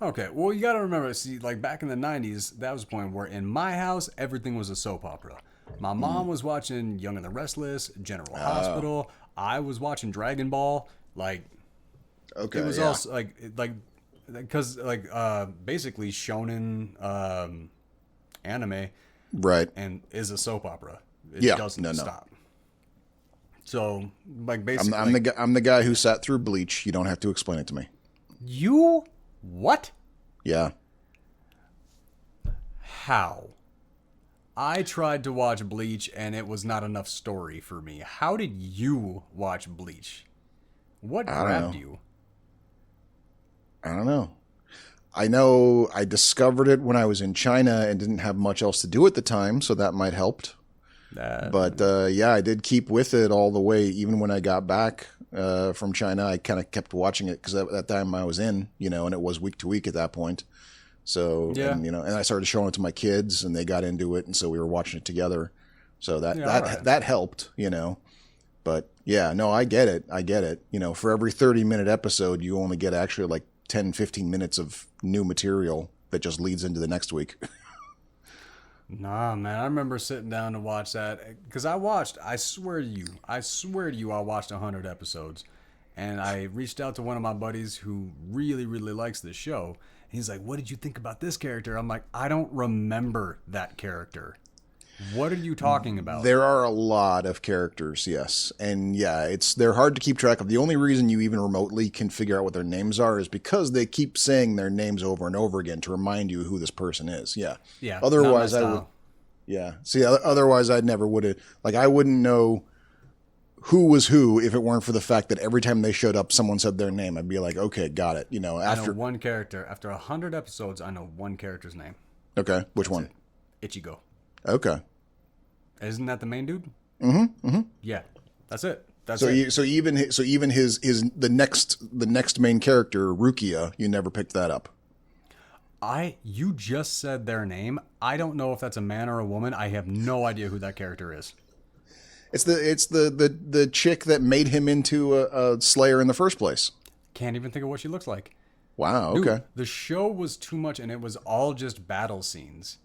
Okay, well, you got to remember, see, like back in the 90s, that was a point where in my house, everything was a soap opera. My mom was watching Young and the Restless, General Oh, Hospital. I was watching Dragon Ball. Like, it okay, was yeah, also because basically shonen anime right, and is a soap opera. It yeah, no, doesn't no. stop. So, like, I'm basically, I'm the like, guy, I'm the guy who sat through Bleach. You don't have to explain it to me. you, what? Yeah, How? I tried to watch Bleach and it was not enough story for me. How did you watch Bleach? What I don't grabbed know. you? I don't know. I know I discovered it when I was in China and didn't have much else to do at the time, so that might helped. Uh, But yeah, I did keep with it all the way. Even when I got back from China, I kind of kept watching it because at that time I was in, and it was week to week at that point. So, yeah, and I started showing it to my kids, and they got into it, and so we were watching it together. So that yeah, all right. that helped. But yeah, no, I get it. I get it. For every 30-minute episode, you only get actually like 10, 15 minutes of new material that just leads into the next week. Nah, man, I remember sitting down to watch that because I swear to you, I watched 100 episodes, and I reached out to one of my buddies who really, really likes this show. And he's like, "What did you think about this character?" I'm like, "I don't remember that character. What are you talking about?" There are a lot of characters, yes. And yeah, they're hard to keep track of. The only reason you even remotely can figure out what their names are is because they keep saying their names over and over again to remind you who this person is. Yeah. Yeah, not my Otherwise I would style. yeah. See, otherwise I never would have like I wouldn't know who was who if it weren't for the fact that every time they showed up someone said their name. I'd be like, "Okay, got it." I know After one character. After 100 episodes, I know one character's name. okay, which That's one? it. Ichigo. Okay. Isn't that the main dude? Mm-hmm. Yeah. That's it. That's So it. even his the next main character Rukia, you never picked that up. You just said their name. I don't know if that's a man or a woman. I have no idea who that character is. It's the chick that made him into a Slayer in the first place. Can't even think of what she looks like. Wow. Dude, Okay. the show was too much and it was all just battle scenes.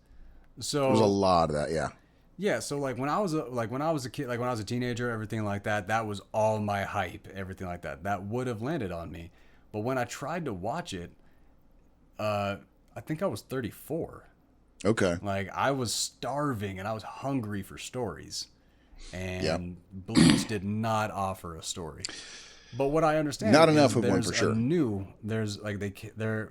There's a So, lot of that. Yeah. yeah, so like when I was a kid, like when I was a teenager, everything like that, that was all my hype, everything like that. That would have landed on me. But when I tried to watch it, uh I think I was 34. Okay. Like I was starving and I was hungry for stories. Yeah. And Bleach did not offer a story. But what I understand Not is enough of one for sure. there's like they're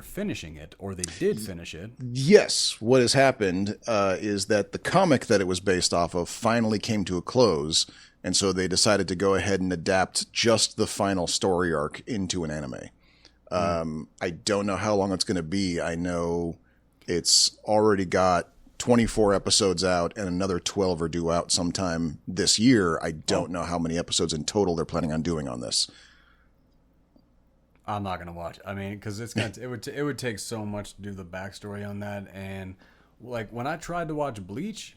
finishing it or they did finish it. Yes. What has happened is that the comic that it was based off of finally came to a close, and so they decided to go ahead and adapt just the final story arc into an anime. I don't know how long it's going to be. I know it's already got 24 episodes out and another 12 are due out sometime this year. I don't know how many episodes in total they're planning on doing on this. I'm not gonna watch. I mean, because it would take so much to do the backstory on that. And like when I tried to watch Bleach,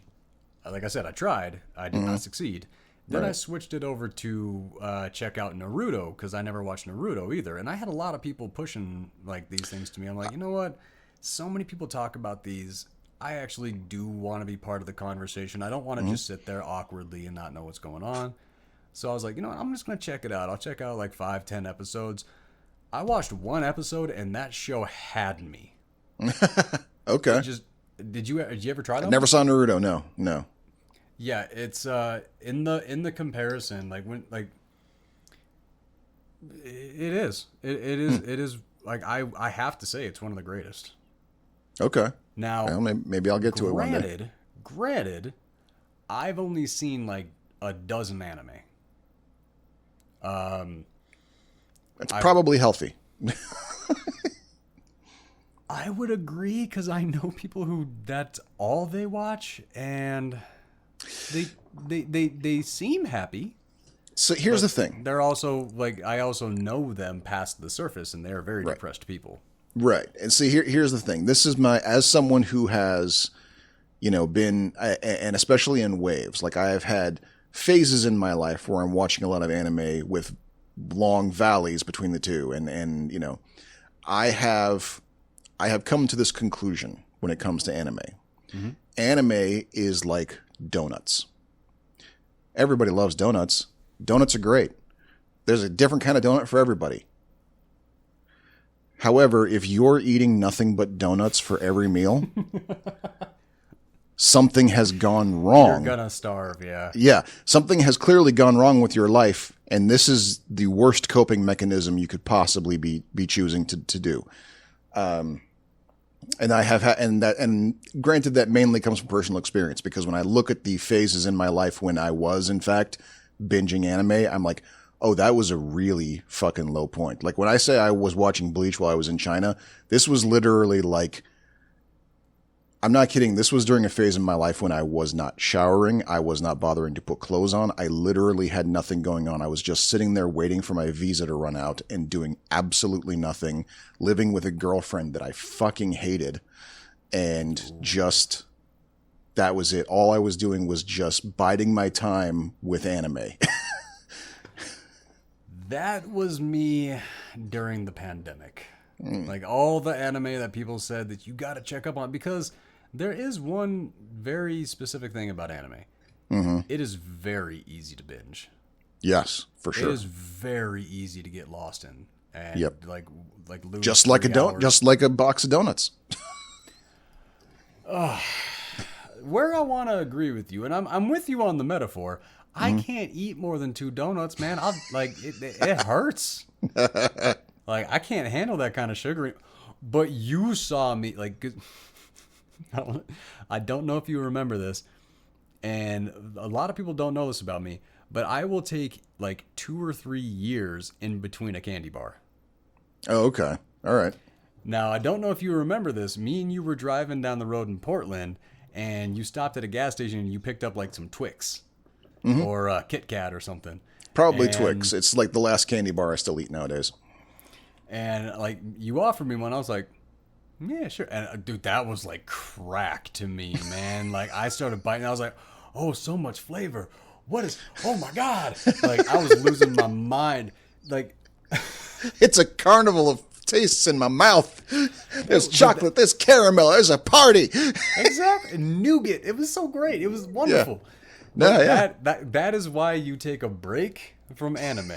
like I said, I tried. I did not succeed. Then I Right. switched it over to check out Naruto because I never watched Naruto either. And I had a lot of people pushing like these things to me. I'm like, you know what? So many people talk about these. I actually do want to be part of the conversation. I don't want to just sit there awkwardly and not know what's going on. So I was like, you know what? I'm just gonna check it out. I'll check out like 5, 10 episodes. I watched one episode and that show had me. It Okay. just did you ever try I them? never saw Naruto. No, no. Yeah, it's in the comparison like when like it is like I have to say it's one of the greatest. Okay. Now, Well, maybe I'll get to it one day. granted, I've only seen like a dozen anime. Um, It's I probably healthy. I would agree because I know people who that's all they watch and they they seem happy. So here's the thing. They're also like I also know them past the surface and they're very Right. depressed people. Right. And see, here's the thing. This is as someone who has, been, and especially in waves, like I have had phases in my life where I'm watching a lot of anime with long valleys between the two. And I have come to this conclusion when it comes to anime. Mm-hmm. Anime is like donuts. Everybody loves donuts. Donuts are great. There's a different kind of donut for everybody. However, if you're eating nothing but donuts for every meal, something has gone wrong. You're gonna starve, yeah. Yeah, something has clearly gone wrong with your life, and this is the worst coping mechanism you could possibly be choosing to do. And I have and granted that mainly comes from personal experience, because when I look at the phases in my life when I was in fact binging anime, I'm like, oh, that was a really fucking low point. Like when I say I was watching Bleach while I was in China, this was literally like, I'm not kidding. This was during a phase in my life when I was not showering. I was not bothering to put clothes on. I literally had nothing going on. I was just sitting there waiting for my visa to run out and doing absolutely nothing, living with a girlfriend that I fucking hated. And just, that was it. All I was doing was just biding my time with anime. That was me during the pandemic. Like all the anime that people said that you got to check up on, because there is one very specific thing about anime. Mm-hmm. It is very easy to binge. Yes, for sure. It is very easy to get lost in, and Yep. like lose Just like 3 hours. just like a box of donuts. Where I want to agree with you, and I'm with you on the metaphor. I can't eat more than 2 donuts, man. I'll like it hurts. Like I can't handle that kind of sugar. But you saw me like I don't know if you remember this, and a lot of people don't know this about me, but I will take like 2 or 3 years in between a candy bar. Oh, okay. All right. Now, I don't know if you remember this. Me and you were driving down the road in Portland, and you stopped at a gas station and you picked up like some Twix or Kit Kat or something. Probably And- Twix. It's like the last candy bar I still eat nowadays. And like you offered me one, I was like, yeah, sure. And dude, that was like crack to me, man. Like I started biting, I was like, oh, so much flavor. What is? Oh my god! Like I was losing my mind. Like It's a carnival of tastes in my mouth. There's chocolate, there's caramel, there's a party. exactly, nougat. It was so great. It was wonderful. No, But yeah. that is why you take a break from anime.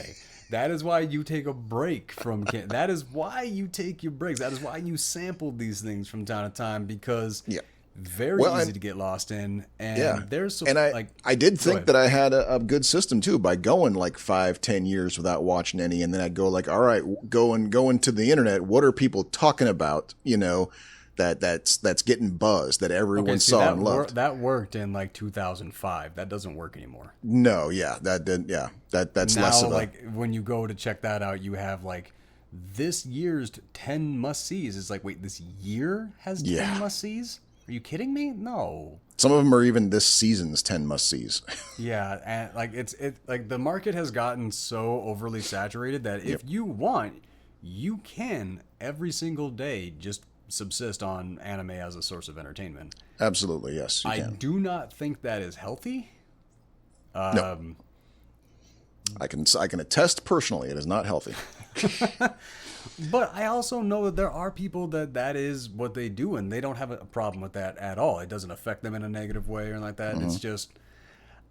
That is why you take a break from that is why you take your breaks. That is why you sample these things from time to time, because Yeah. very Well, easy to get lost in. And Yeah. there's so And I did think ahead. that I had a good system too, by going like 5-10 years without watching any, and then I'd go like, all right, go into the internet. What are people talking about? You know, that's getting buzzed, that everyone see, saw that and loved. that worked in like 2005. That doesn't work anymore. No, yeah, that did, yeah, that's Now, less of a. like when you go to check that out, you have like this year's 10 must sees. It's like, wait, this year has 10 Yeah. must sees? Are you kidding me? No. Some of them are even this season's 10 must sees. Yeah, and like it like the market has gotten so overly saturated that if you want, you can every single day just subsist on anime as a source of entertainment. Absolutely, yes, you I can. do not think that is healthy. No. I can attest personally, it is not healthy. But I also know that there are people that is what they do, and they don't have a problem with that at all. It doesn't affect them in a negative way or like that. It's just,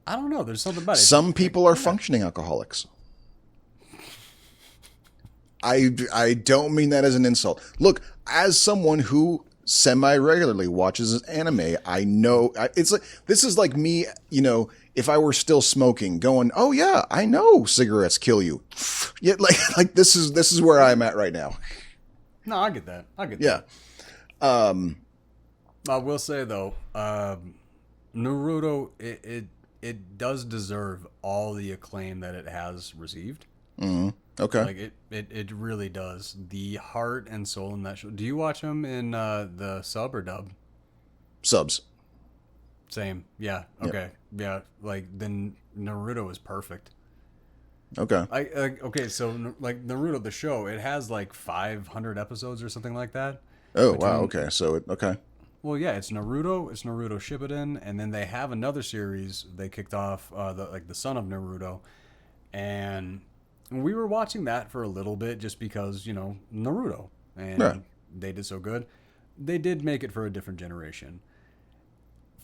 I don't know. There's something about it. Some people are functioning alcoholics. I don't mean that as an insult. Look, as someone who semi-regularly watches anime, I know it's like, this is like me, you know, if I were still smoking, going, "Oh yeah, I know cigarettes kill you." Yet like this is where I'm at right now. No, I get that. I get Yeah. that. I will say though, Naruto, it does deserve all the acclaim that it has received. Okay. Like it really does. The heart and soul in that show. Do you watch them in the sub or dub? Subs. Same. Yeah. Okay. Yeah. Like then Naruto is perfect. Okay. Okay. So like Naruto the show, it has like 500 episodes or something like that. Oh, wow. Okay. So okay. Well, yeah, it's Naruto Shippuden, and then they have another series they kicked off, the Son of Naruto, and we were watching that for a little bit just because Naruto, Right. and they did so good. They did make it for a different generation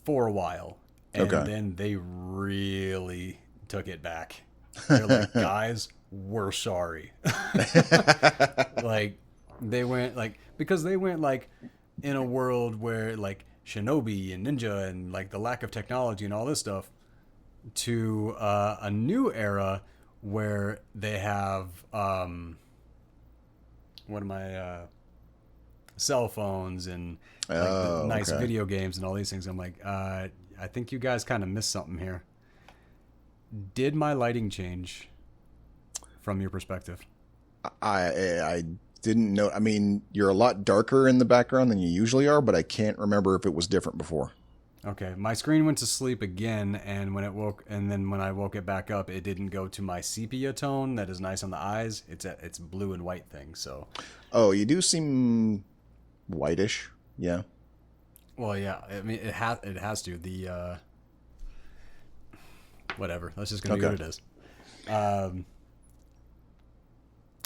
for a while, and Okay. then they really took it back. They're like, guys, we're sorry. Like they went like because they went like in a world where like shinobi and ninja and like the lack of technology and all this stuff to a new era where they have what am I cell phones and like the Oh, nice okay. video games and all these things. I'm like, I think you guys kind of missed something here. Did my lighting change from your perspective? I didn't know. I mean, you're a lot darker in the background than you usually are, but I can't remember if it was different before. Okay, my screen went to sleep again, and when it woke, and then when I woke it back up, it didn't go to my sepia tone that is nice on the eyes. It's blue and white thing. So, Oh, you do seem whitish. Yeah. well, yeah, I mean it has to whatever. That's just gonna be Okay. what it is. Um,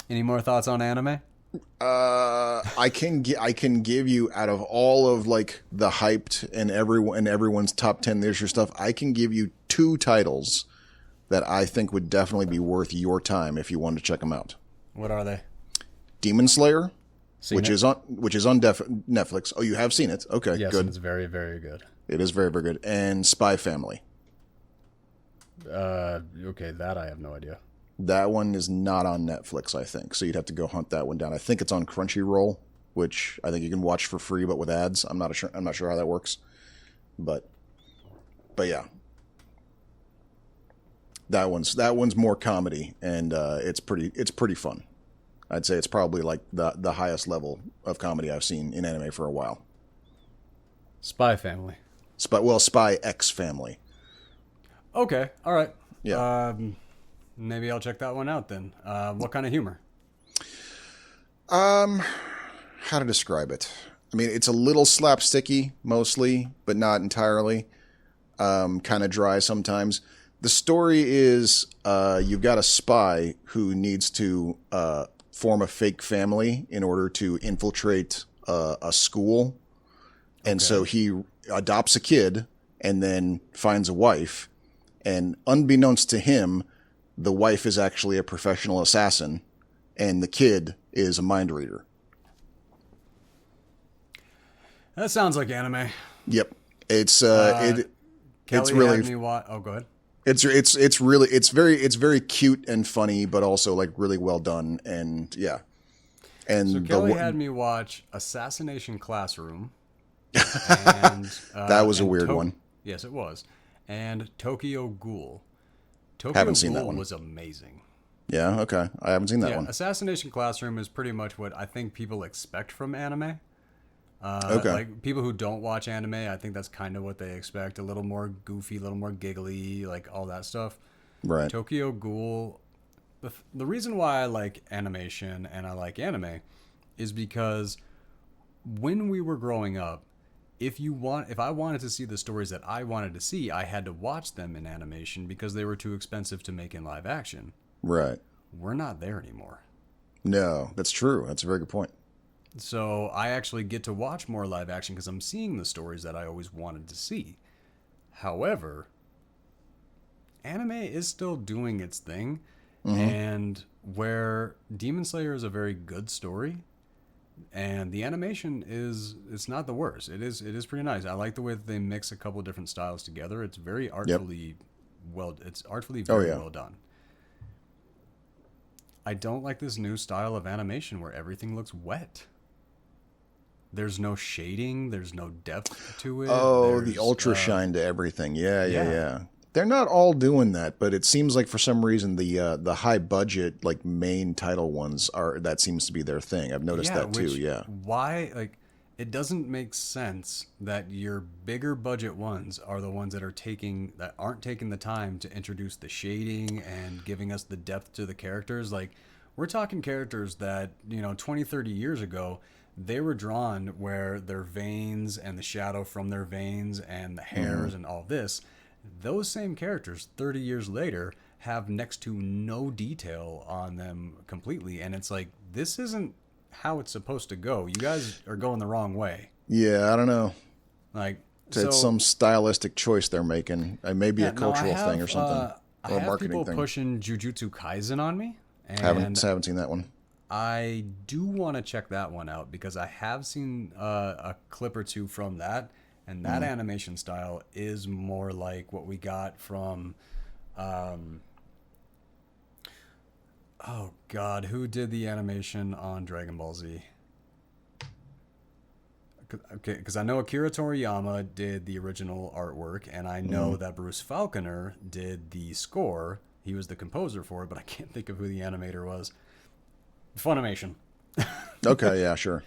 any more thoughts on anime? I can give you out of all of like the hyped and everyone's top 10 this year stuff. I can give you two titles that I think would definitely be worth your time if you wanted to check them out. What are they? Demon Slayer, Seen which it? is on Netflix. Oh, you have seen it. Okay, Yes, and good. it's very very good. It is very, very good. And Spy Family. Okay, that I have no idea. That one is not on Netflix, I think. So you'd have to go hunt that one down. I think it's on Crunchyroll, which I think you can watch for free, but with ads. I'm not sure how that works. But yeah, that one's more comedy, and it's pretty fun. I'd say it's probably like the highest level of comedy I've seen in anime for a while. Spy Family. Spy X Family. Okay, all right. Yeah. Maybe I'll check that one out then. What kind of humor? How to describe it? I mean, it's a little slapsticky mostly, but not entirely. Kind of dry sometimes. The story is you've got a spy who needs to form a fake family in order to infiltrate a school. And so he adopts a kid and then finds a wife. And unbeknownst to him, the wife is actually a professional assassin and the kid is a mind reader. That sounds like anime. Yep. It's it's Kelly really had me watch. Oh, go ahead. it's very cute and funny, but also like really well done. And yeah. And So Kelly had me watch Assassination Classroom, and that was a weird one. Yes, it was, and Tokyo Ghoul. Tokyo Haven't seen that Ghoul one. was amazing. Yeah, okay. I haven't seen that Yeah, one. Assassination Classroom is pretty much what I think people expect from anime. Okay. Like people who don't watch anime, I think that's kind of what they expect. A little more goofy, a little more giggly, like all that stuff. Right. Tokyo Ghoul. The reason why I like animation and I like anime is because when we were growing up, if I wanted to see the stories that I wanted to see, I had to watch them in animation because they were too expensive to make in live action. Right. We're not there anymore. No, that's true. That's a very good point. So I actually get to watch more live action because I'm seeing the stories that I always wanted to see. However, anime is still doing its thing, and where Demon Slayer is a very good story, and the animation is it's not the worst. It is pretty nice. I like the way that they mix a couple of different styles together. It's very artfully It's artfully very yeah. well done. I don't like this new style of animation where everything looks wet. There's no shading. There's no depth to it. Oh, the There's, ultra shine to everything. Yeah, yeah, yeah. yeah. They're not all doing that, but it seems like for some reason the high budget like main title ones are that seems to be their thing. I've noticed that too. Yeah. Why, like, it doesn't make sense that your bigger budget ones are the ones that aren't taking the time to introduce the shading and giving us the depth to the characters. Like, we're talking characters that, 20, 30 years ago, they were drawn where their veins and the shadow from their veins and the hairs and all this, those same characters 30 years later have next to no detail on them completely. And it's like, this isn't how it's supposed to go. You guys are going the wrong way. Yeah, I don't know. Like, It's so some stylistic choice they're making. Maybe yeah, a no, cultural thing or something, I or a have marketing people thing. pushing Jujutsu Kaisen on me, Haven't and haven't seen that one. I do want to check that one out because I have seen a clip or two from that, and that animation style is more like what we got from, oh God, who did the animation on Dragon Ball Z? Okay, because I know Akira Toriyama did the original artwork, and I know that Bruce Falconer did the score. He was the composer for it, but I can't think of who the animator was. Funimation. Okay, yeah, sure.